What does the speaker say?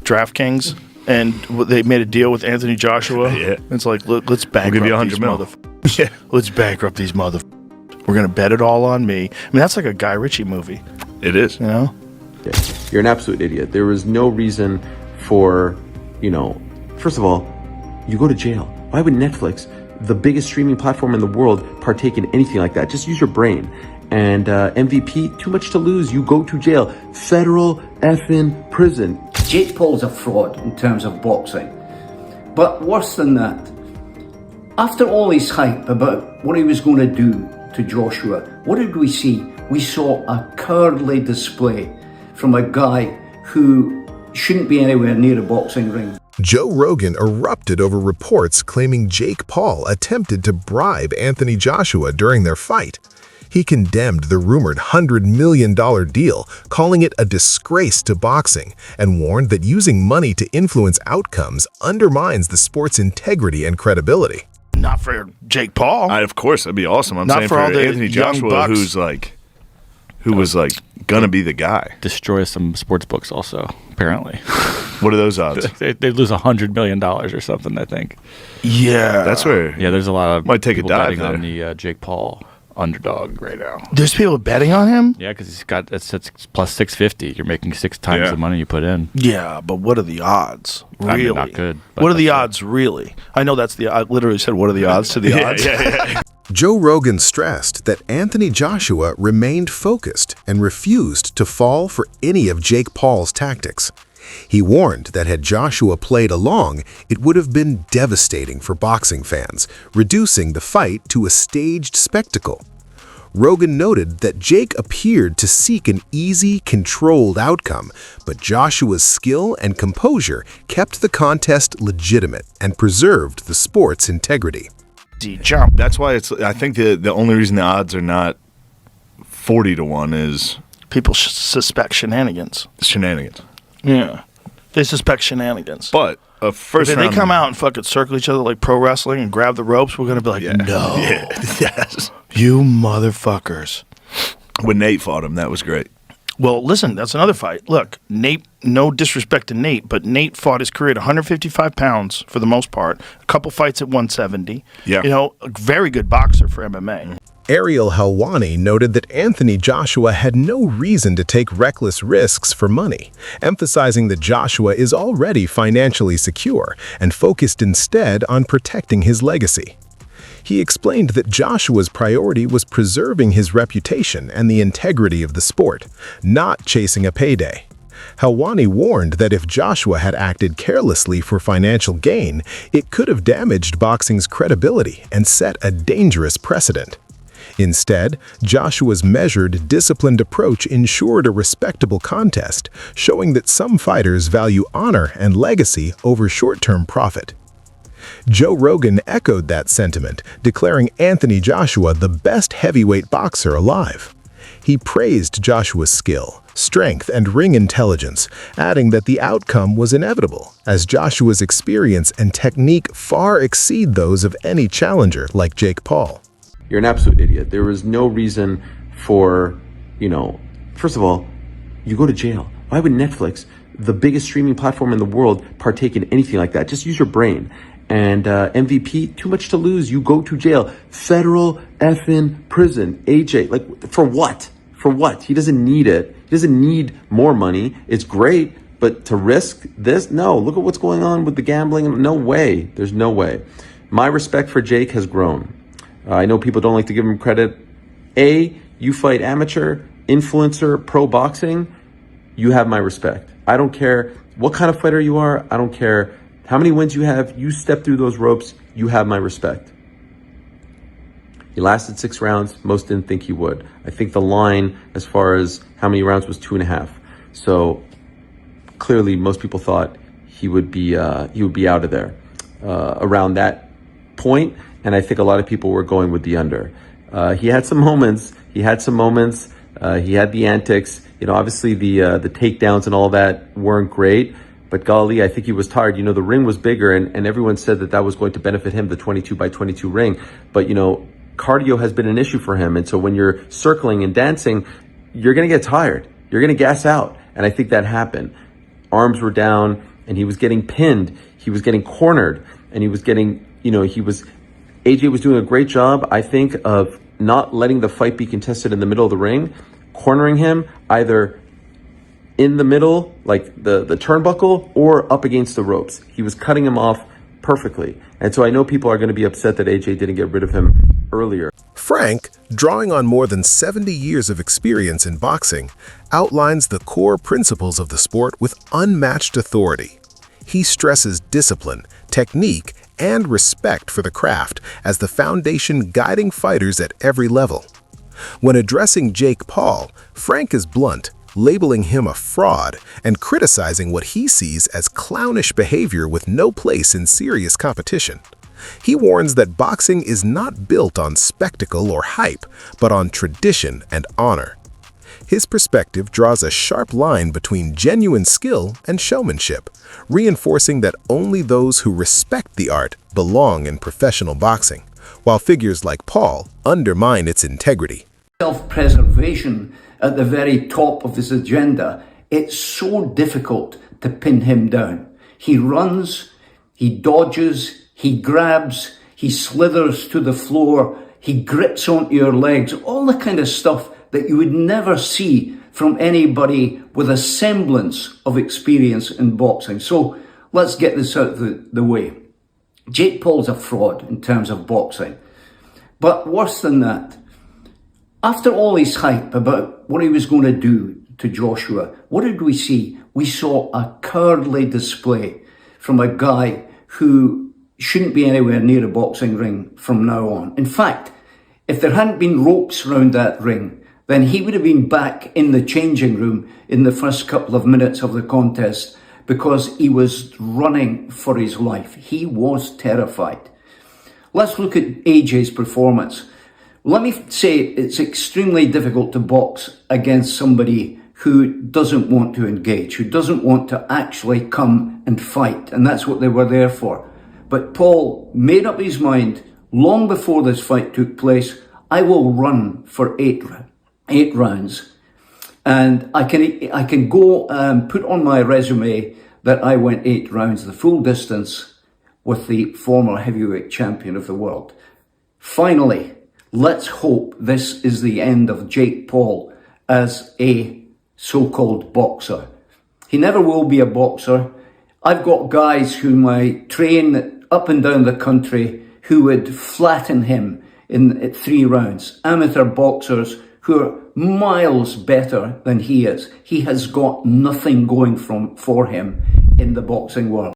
DraftKings, and they made a deal with Anthony Joshua. Yeah. It's like, let's bankrupt give you 100 these mil. motherfuckers. Yeah. Let's bankrupt these motherfuckers. We're going to bet it all on me. I mean, that's like a Guy Ritchie movie, It is. you know? You're an absolute idiot. There was no reason for, first of all, you go to jail. Why would Netflix, the biggest streaming platform in the world, partake in anything like that? Just use your brain. And MVP, too much to lose. You go to jail. Federal effing prison. Jake Paul's a fraud in terms of boxing. But worse than that, after all his hype about what he was going to do to Joshua, what did we see? We saw a cowardly display from a guy who shouldn't be anywhere near a boxing ring. Joe Rogan erupted over reports claiming Jake Paul attempted to bribe Anthony Joshua during their fight. He condemned the rumored $100 million deal, calling it a disgrace to boxing, and warned that using money to influence outcomes undermines the sport's integrity and credibility. Not for Jake Paul. Of course, that'd be awesome. I'm Not saying for for all the Anthony young Joshua, bucks. who was gonna be the guy. Destroy some sports books also, apparently. What are those odds? they lose $100 million or something, I think. Yeah. That's where. Yeah, there's a lot of Might take a people dive betting on there. the Jake Paul underdog right now. There's people betting on him? Yeah, because he's got that's plus 650. You're making 6 times the money you put in. Yeah, but what are the odds? I Really? mean, not good, but What are the that's it. odds, really? I know I literally said, what are the odds to the odds? Yeah. Joe Rogan stressed that Anthony Joshua remained focused and refused to fall for any of Jake Paul's tactics. He warned that had Joshua played along, it would have been devastating for boxing fans, reducing the fight to a staged spectacle. Rogan noted that Jake appeared to seek an easy, controlled outcome, but Joshua's skill and composure kept the contest legitimate and preserved the sport's integrity. Jump. That's why I think the only reason the odds are not 40 to 1 is People suspect shenanigans. shenanigans. Yeah. They suspect shenanigans. But a first if they round, come out and fucking circle each other like pro wrestling and grab the ropes, we're going to be like, no. Yeah. Yes. You motherfuckers. When Nate fought him, that was great. Well, listen, that's another fight. Look, Nate, no disrespect to Nate, but Nate fought his career at 155 pounds for the most part. A couple fights at 170. Yeah. You know, a very good boxer for MMA. Ariel Helwani noted that Anthony Joshua had no reason to take reckless risks for money, emphasizing that Joshua is already financially secure and focused instead on protecting his legacy. He explained that Joshua's priority was preserving his reputation and the integrity of the sport, not chasing a payday. Helwani warned that if Joshua had acted carelessly for financial gain, it could have damaged boxing's credibility and set a dangerous precedent. Instead, Joshua's measured, disciplined approach ensured a respectable contest, showing that some fighters value honor and legacy over short-term profit. Joe Rogan echoed that sentiment, declaring Anthony Joshua the best heavyweight boxer alive. He praised Joshua's skill, strength, and ring intelligence, adding that the outcome was inevitable, as Joshua's experience and technique far exceed those of any challenger like Jake Paul. You're an absolute idiot. There was no reason for, first of all, you go to jail. Why would Netflix, the biggest streaming platform in the world, partake in anything like that? Just use your brain. And MVP, too much to lose. You go to jail. Federal effing prison. AJ, for what? For what? He doesn't need it. He doesn't need more money. It's great, but to risk this? No. Look at what's going on with the gambling. No way. There's no way. My respect for Jake has grown. I know people don't like to give him credit. You fight amateur, influencer, pro boxing. You have my respect. I don't care what kind of fighter you are. I don't care how many wins you have. You step through those ropes. You have my respect. He lasted 6 rounds. Most didn't think he would. I think the line as far as how many rounds was 2.5. So clearly most people thought he would be out of there around that point. And I think a lot of people were going with the under. He had some moments. He had the antics. Obviously the takedowns and all that weren't great. But golly, I think he was tired. The ring was bigger, and everyone said that was going to benefit him, the 22 by 22 ring. But, cardio has been an issue for him. And so when you're circling and dancing, you're going to get tired. You're going to gas out. And I think that happened. Arms were down. and he was getting pinned, he was getting cornered, and he was getting, AJ was doing a great job, I think, of not letting the fight be contested in the middle of the ring, cornering him either in the middle, like the turnbuckle, or up against the ropes. He was cutting him off perfectly. And so I know people are going to be upset that AJ didn't get rid of him earlier. Frank, drawing on more than 70 years of experience in boxing, outlines the core principles of the sport with unmatched authority. He stresses discipline, technique, and respect for the craft as the foundation guiding fighters at every level. When addressing Jake Paul, Frank is blunt, labeling him a fraud and criticizing what he sees as clownish behavior with no place in serious competition. He warns that boxing is not built on spectacle or hype, but on tradition and honor. His perspective draws a sharp line between genuine skill and showmanship, reinforcing that only those who respect the art belong in professional boxing, while figures like Paul undermine its integrity. Self-preservation at the very top of his agenda, it's so difficult to pin him down. He runs, he dodges, he grabs, he slithers to the floor, he grips onto your legs, all the kind of stuff that you would never see from anybody with a semblance of experience in boxing. So let's get this out of the way. Jake Paul's a fraud in terms of boxing. But worse than that, after all his hype about what he was going to do to Joshua, what did we see? We saw a cowardly display from a guy who shouldn't be anywhere near a boxing ring from now on. In fact, if there hadn't been ropes around that ring, then he would have been back in the changing room in the first couple of minutes of the contest because he was running for his life. He was terrified. Let's look at AJ's performance. Let me say it's extremely difficult to box against somebody who doesn't want to engage, who doesn't want to actually come and fight, and that's what they were there for. But Paul made up his mind long before this fight took place. I will run for eight rounds, and I can go and put on my resume that I went 8 rounds, the full distance, with the former heavyweight champion of the world. Finally, let's hope this is the end of Jake Paul as a so-called boxer. He never will be a boxer. I've got guys whom I train up and down the country who would flatten him in 3 rounds. Amateur boxers who are miles better than he is. He has got nothing going for him in the boxing world.